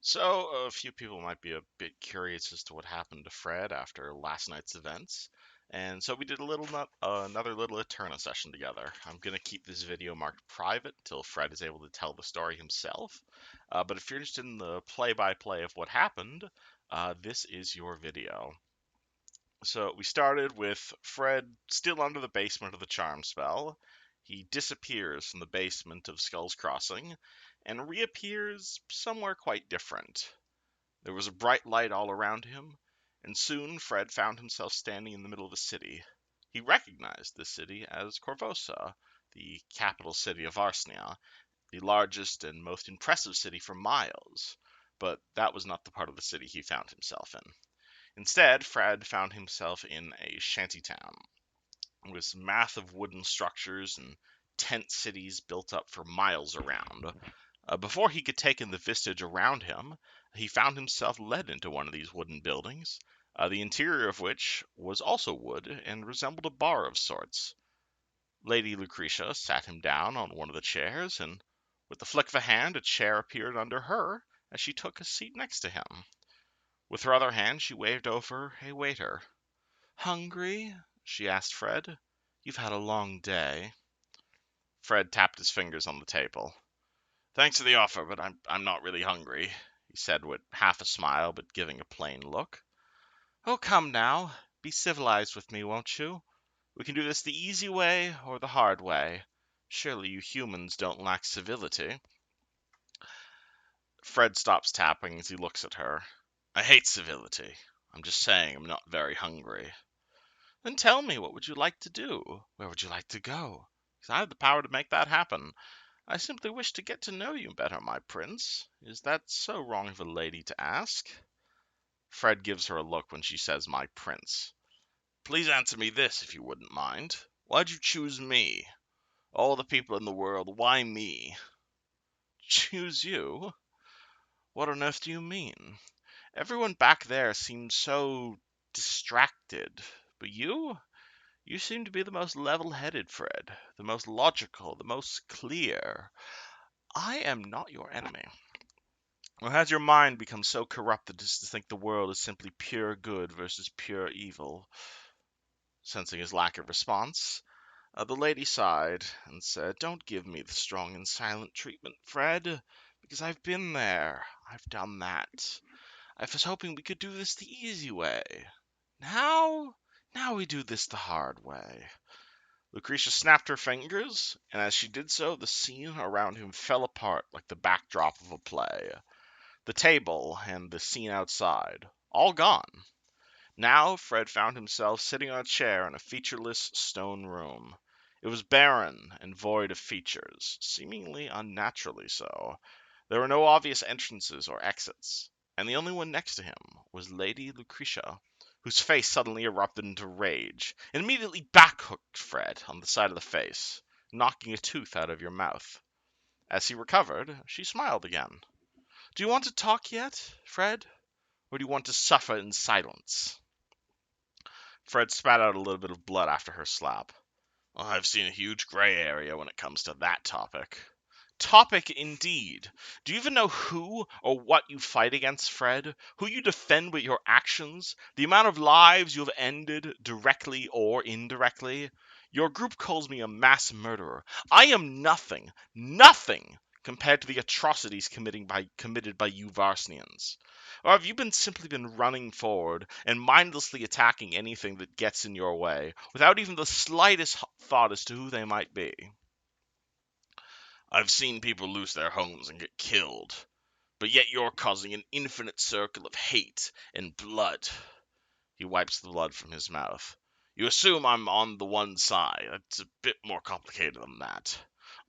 So, a few people might be a bit curious as to what happened to Fred after last night's events, and so we did another little Eterna session together. I'm gonna keep this video marked private until Fred is able to tell the story himself. But if you're interested in the play-by-play of what happened, this is your video. So we started with Fred still under the basement of the charm spell. He disappears from the basement of Skull's Crossing and reappears somewhere quite different. There was a bright light all around him, and soon Fred found himself standing in the middle of a city. He recognized this city as Corvosa, the capital city of Arsnia, the largest and most impressive city for miles. But that was not the part of the city he found himself in. Instead, Fred found himself in a shantytown with massive wooden structures and tent cities built up for miles around. Before he could take in the vistage around him, he found himself led into one of these wooden buildings, the interior of which was also wood and resembled a bar of sorts. Lady Lucretia sat him down on one of the chairs, and with the flick of a hand, a chair appeared under her as she took a seat next to him. With her other hand, she waved over a waiter. "Hungry?" she asked Fred. "You've had a long day." Fred tapped his fingers on the table. "Thanks for the offer, but I'm not really hungry," he said with half a smile, but giving a plain look. "Oh, come now. Be civilized with me, won't you? We can do this the easy way or the hard way. Surely you humans don't lack civility." Fred stops tapping as he looks at her. "I hate civility. I'm just saying I'm not very hungry." "Then tell me, what would you like to do? Where would you like to go? Because I have the power to make that happen. I simply wish to get to know you better, my prince. Is that so wrong of a lady to ask?" Fred gives her a look when she says "my prince." "Please answer me this, if you wouldn't mind. Why'd you choose me? All the people in the world, why me?" "Choose you? What on earth do you mean? Everyone back there seems so distracted. But you seem to be the most level-headed, Fred. The most logical, the most clear. I am not your enemy. Or has your mind become so corrupted as to think the world is simply pure good versus pure evil?" Sensing his lack of response, the lady sighed and said, "Don't give me the strong and silent treatment, Fred, because I've been there. I've done that. I was hoping we could do this the easy way. Now, now we do this the hard way." Lucretia snapped her fingers, and as she did so, the scene around him fell apart like the backdrop of a play. The table and the scene outside, all gone. Now Fred found himself sitting on a chair in a featureless stone room. It was barren and void of features, seemingly unnaturally so. There were no obvious entrances or exits, and the only one next to him was Lady Lucretia, whose face suddenly erupted into rage, and immediately backhooked Fred on the side of the face, knocking a tooth out of your mouth. As he recovered, she smiled again. "Do you want to talk yet, Fred? Or do you want to suffer in silence?" Fred spat out a little bit of blood after her slap. "Well, I've seen a huge gray area when it comes to that topic." "Topic indeed. Do you even know who or what you fight against, Fred? Who you defend with your actions? The amount of lives you have ended, directly or indirectly? Your group calls me a mass murderer. I am nothing, nothing compared to the atrocities committed by you Varsnians. Or have you simply been running forward and mindlessly attacking anything that gets in your way, without even the slightest thought as to who they might be?" "I've seen people lose their homes and get killed, but yet you're causing an infinite circle of hate and blood." He wipes the blood from his mouth. "You assume I'm on the one side. It's a bit more complicated than that."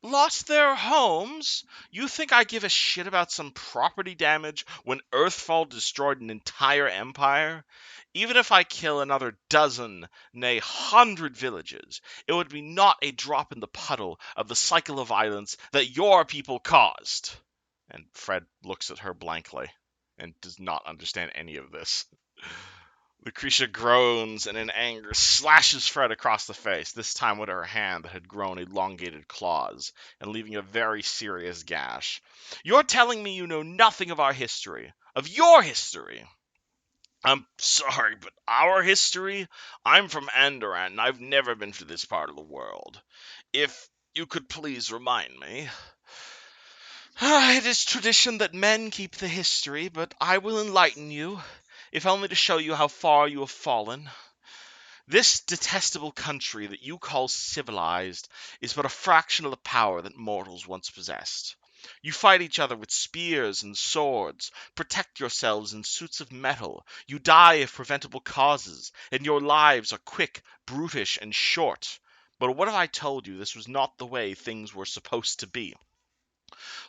"Lost their homes? You think I give a shit about some property damage when Earthfall destroyed an entire empire? Even if I kill another dozen, nay 100 villages, it would be not a drop in the puddle of the cycle of violence that your people caused." And Fred looks at her blankly and does not understand any of this. Lucretia groans and in anger slashes Fred across the face, this time with her hand that had grown elongated claws and leaving a very serious gash. You're telling me you know nothing of our history, of your history. I'm sorry, but our history? I'm from Andoran, and I've never been to this part of the world. If you could please remind me. It is tradition that men keep the history, but I will enlighten you, if only to show you how far you have fallen. This detestable country that you call civilized is but a fraction of the power that mortals once possessed. You fight each other with spears and swords, protect yourselves in suits of metal, you die of preventable causes, and your lives are quick, brutish, and short. But what if I told you this was not the way things were supposed to be?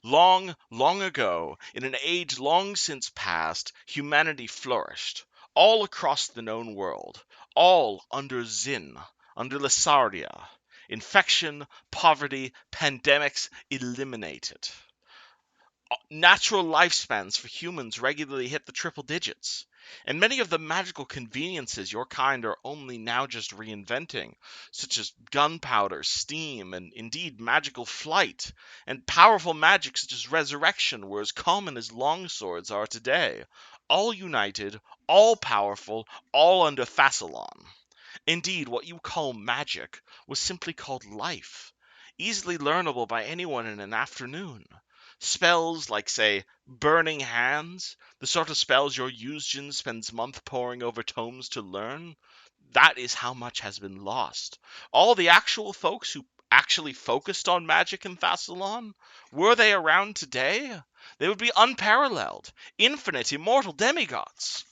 Long, long ago, in an age long since past, humanity flourished, all across the known world, all under Zin, under Lissardia. Infection, poverty, pandemics eliminated. Natural lifespans for humans regularly hit the triple digits. And many of the magical conveniences your kind are only now just reinventing, such as gunpowder, steam, and indeed magical flight, and powerful magic such as resurrection were as common as longswords are today. All united, all powerful, all under Thassalon. Indeed, what you call magic was simply called life, easily learnable by anyone in an afternoon. Spells like, say, Burning Hands, the sort of spells your Yuzjin spends months poring over tomes to learn, that is how much has been lost. All the actual folks who actually focused on magic in Thassalon, were they around today? They would be unparalleled, infinite, immortal demigods.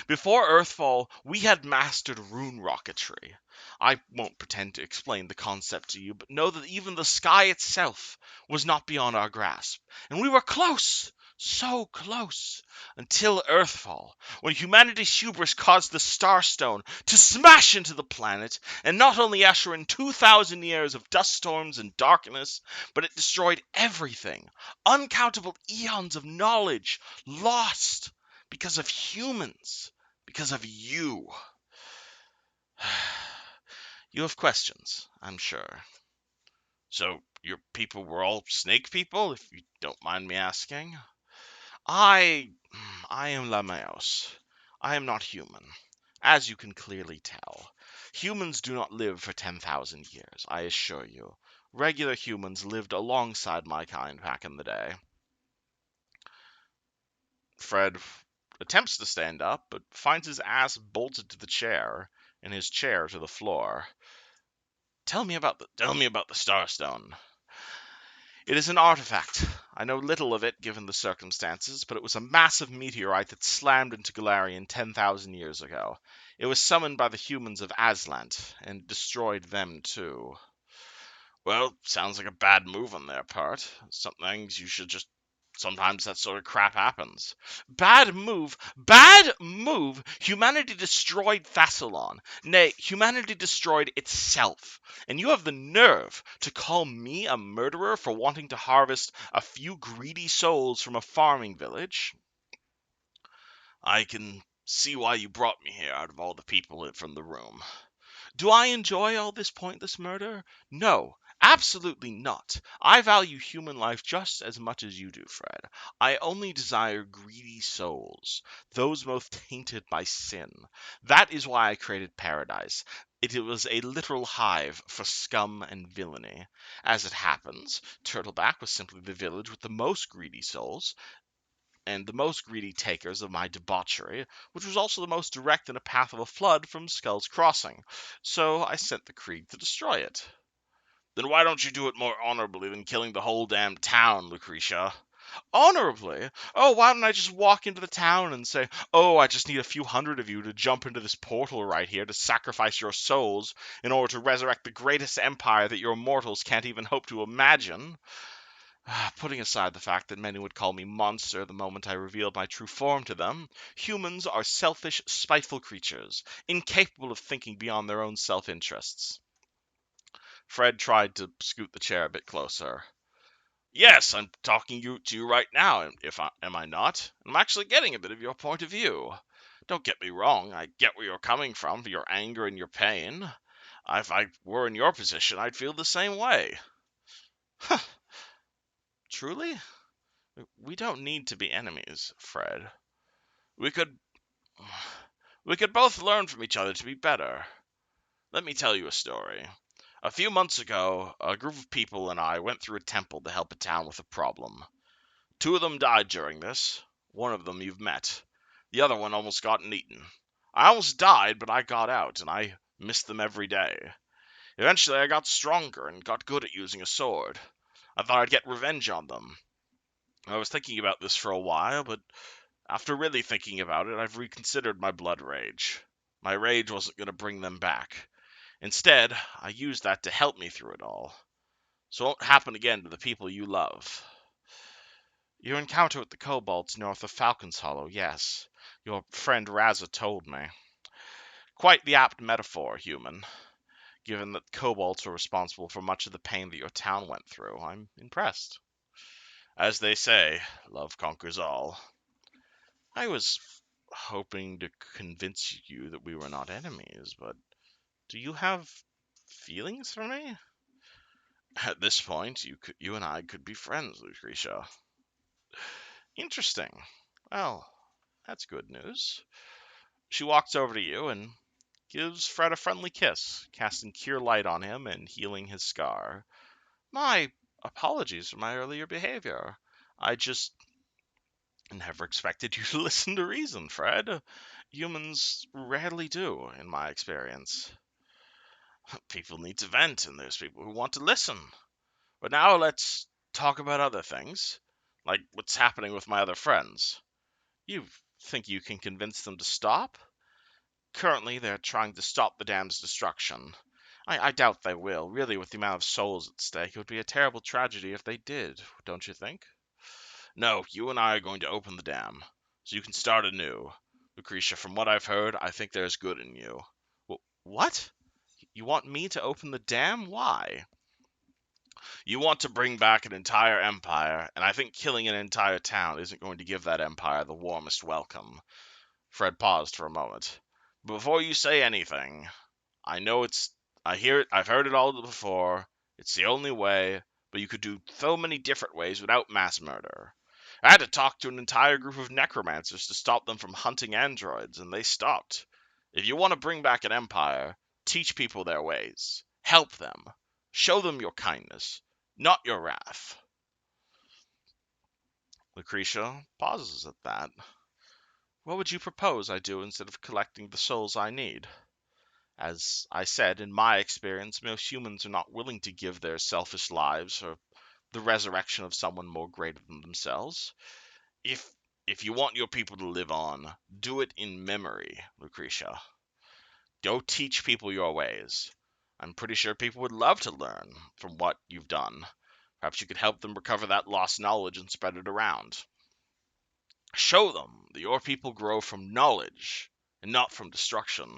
Before Earthfall, we had mastered rune rocketry. I won't pretend to explain the concept to you, but know that even the sky itself was not beyond our grasp. And we were close, so close, until Earthfall, when humanity's hubris caused the Starstone to smash into the planet, and not only usher in 2,000 years of dust storms and darkness, but it destroyed everything. Uncountable eons of knowledge lost because of humans. Because of you. You have questions, I'm sure. So, your people were all snake people, if you don't mind me asking? I... I am Lamaeus. I am not human, as you can clearly tell. Humans do not live for 10,000 years, I assure you. Regular humans lived alongside my kind back in the day. Fred attempts to stand up, but finds his ass bolted to the chair, and his chair to the floor. Tell me about the Starstone. It is an artifact. I know little of it given the circumstances, but it was a massive meteorite that slammed into Galarian 10,000 years ago. It was summoned by the humans of Aslant, and destroyed them too. Well, sounds like a bad move on their part. Some things you should just... Sometimes that sort of crap happens. Bad move? Bad move? Humanity destroyed Thassalon. Nay, humanity destroyed itself. And you have the nerve to call me a murderer for wanting to harvest a few greedy souls from a farming village? I can see why you brought me here out of all the people from the room. Do I enjoy all this pointless murder? No, absolutely not. I value human life just as much as you do, Fred. I only desire greedy souls, those most tainted by sin. That is why I created Paradise. It was a literal hive for scum and villainy. As it happens, Turtleback was simply the village with the most greedy souls, and the most greedy takers of my debauchery, which was also the most direct in a path of a flood from Skull's Crossing. So I sent the Krieg to destroy it. Then why don't you do it more honorably than killing the whole damn town, Lucretia? Honorably? Oh, why don't I just walk into the town and say, oh, I just need a few hundred of you to jump into this portal right here to sacrifice your souls in order to resurrect the greatest empire that your mortals can't even hope to imagine? Putting aside the fact that many would call me monster the moment I revealed my true form to them, humans are selfish, spiteful creatures, incapable of thinking beyond their own self-interests. Fred tried to scoot the chair a bit closer. Yes, I'm talking to you right now, if am I not? I'm actually getting a bit of your point of view. Don't get me wrong, I get where you're coming from for your anger and your pain. If I were in your position, I'd feel the same way. Huh, truly? We don't need to be enemies, Fred. We could we could both learn from each other to be better. Let me tell you a story. A few months ago, a group of people and I went through a temple to help a town with a problem. Two of them died during this. One of them you've met. The other one almost got eaten. I almost died, but I got out, and I missed them every day. Eventually, I got stronger and got good at using a sword. I thought I'd get revenge on them. I was thinking about this for a while, but after really thinking about it, I've reconsidered my blood rage. My rage wasn't going to bring them back. Instead, I used that to help me through it all. So it won't happen again to the people you love. Your encounter with the kobolds north of Falcon's Hollow, yes. Your friend Razza told me. Quite the apt metaphor, human. Given that kobolds were responsible for much of the pain that your town went through, I'm impressed. As they say, love conquers all. I was hoping to convince you that we were not enemies, but do you have feelings for me? At this point, you and I could be friends, Lucretia. Interesting. Well, that's good news. She walks over to you and gives Fred a friendly kiss, casting cure light on him and healing his scar. My apologies for my earlier behavior. I just never expected you to listen to reason, Fred. Humans rarely do, in my experience. People need to vent, and there's people who want to listen. But now let's talk about other things, like what's happening with my other friends. You think you can convince them to stop? Currently, they're trying to stop the dam's destruction. I doubt they will. Really, with the amount of souls at stake, it would be a terrible tragedy if they did, don't you think? No, you and I are going to open the dam, so you can start anew. Lucretia, from what I've heard, I think there's good in you. What? You want me to open the dam? Why? You want to bring back an entire empire, and I think killing an entire town isn't going to give that empire the warmest welcome. Fred paused for a moment. Before you say anything, I know I hear it, I've heard it all before. It's the only way, but you could do so many different ways without mass murder. I had to talk to an entire group of necromancers to stop them from hunting androids, and they stopped. If you want to bring back an empire, teach people their ways. Help them. Show them your kindness, not your wrath. Lucretia pauses at that. What would you propose I do instead of collecting the souls I need? As I said, in my experience, most humans are not willing to give their selfish lives for the resurrection of someone more greater than themselves. If if you want your people to live on, do it in memory, Lucretia. Go teach people your ways. I'm pretty sure people would love to learn from what you've done. Perhaps you could help them recover that lost knowledge and spread it around. Show them that your people grow from knowledge and not from destruction.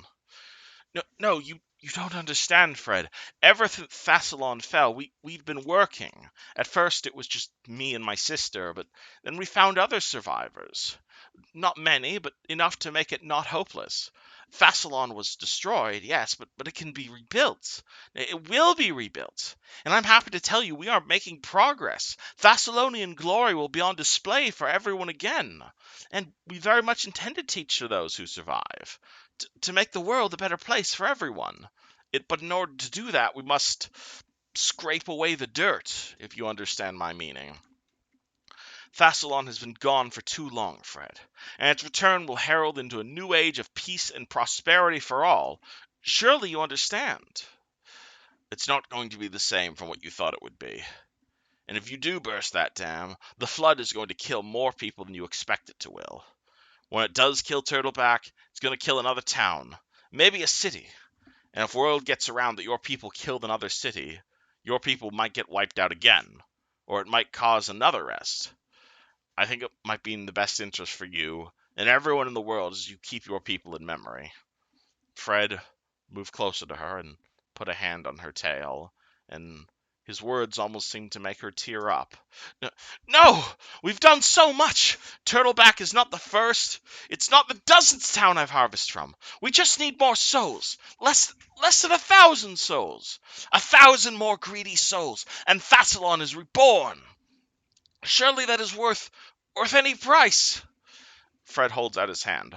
No, you don't understand, Fred. Ever since Thassalon fell, we've been working. At first, it was just me and my sister, but then we found other survivors. Not many, but enough to make it not hopeless. Thassalon was destroyed, yes, but it can be rebuilt. It will be rebuilt. And I'm happy to tell you we are making progress. Thessalonian glory will be on display for everyone again. And we very much intend to teach to those who survive, to make the world a better place for everyone. But in order to do that, we must scrape away the dirt, if you understand my meaning. Thassalon has been gone for too long, Fred, and its return will herald into a new age of peace and prosperity for all. Surely you understand. It's not going to be the same from what you thought it would be. And if you do burst that dam, the flood is going to kill more people than you expect it to will. When it does kill Turtleback, it's going to kill another town, maybe a city. And if word gets around that your people killed another city, your people might get wiped out again, or it might cause another rest. I think it might be in the best interest for you and everyone in the world as you keep your people in memory. Fred moved closer to her and put a hand on her tail, and His words almost seemed to make her tear up. No! We've done so much! Turtleback is not the first. It's not the dozenth town I've harvested from. We just need more souls. Less than 1,000 souls. 1,000 more greedy souls, and Fasalon is reborn. Surely that is worth any price. Fred holds out his hand.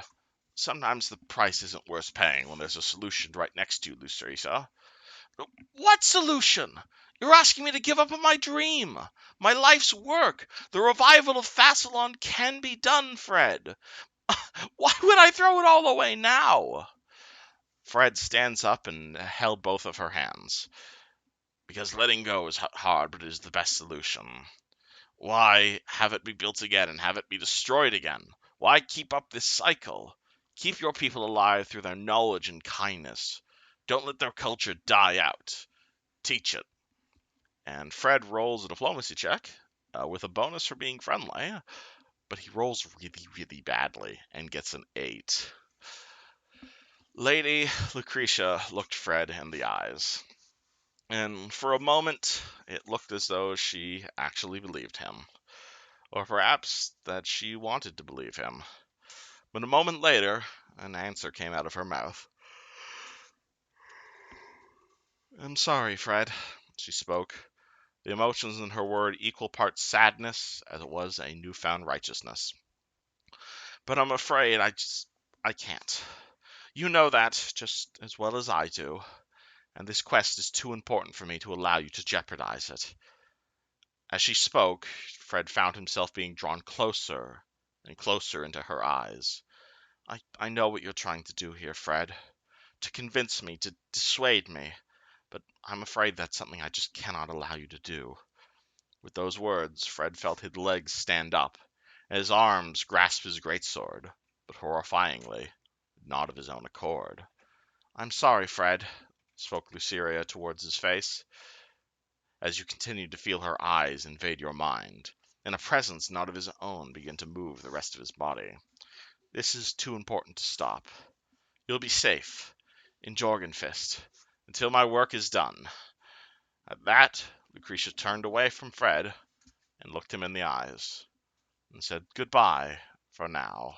Sometimes the price isn't worth paying when there's a solution right next to you, Lucerisa. What solution? You're asking me to give up on my dream, my life's work. The revival of Fasalon can be done, Fred. Why would I throw it all away now? Fred stands up and held both of her hands. Because letting go is hard, but it is the best solution. Why have it be built again and have it be destroyed again? Why keep up this cycle? Keep your people alive through their knowledge and kindness. Don't let their culture die out. Teach it. And Fred rolls a diplomacy check with a bonus for being friendly, but he rolls really, really badly and gets an 8. Lady Lucretia looked Fred in the eyes, and for a moment it looked as though she actually believed him, or perhaps that she wanted to believe him. But a moment later, an answer came out of her mouth. I'm sorry, Fred, she spoke. The emotions in her word equal parts sadness as it was a newfound righteousness. But I'm afraid I can't. You know that just as well as I do, and this quest is too important for me to allow you to jeopardize it. As she spoke, Fred found himself being drawn closer and closer into her eyes. I know what you're trying to do here, Fred. To convince me, to dissuade me. But I'm afraid that's something I just cannot allow you to do. With those words, Fred felt his legs stand up, and his arms grasp his greatsword, but horrifyingly, not of his own accord. I'm sorry, Fred, spoke Luceria towards his face, as you continued to feel her eyes invade your mind, and a presence not of his own begin to move the rest of his body. This is too important to stop. You'll be safe in Jorgenfist until my work is done. At that, Lucretia turned away from Fred and looked him in the eyes and said goodbye for now.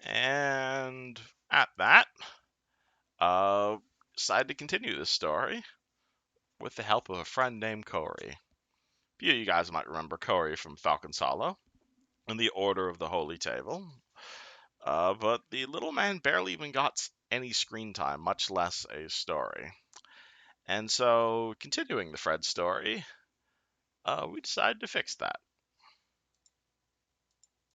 And at that, decided to continue this story with the help of a friend named Corey. A few of you guys might remember Corey from Falcon's Hollow and the Order of the Holy Table. But the little man barely even got any screen time, much less a story. And so, continuing the Fred story, we decided to fix that.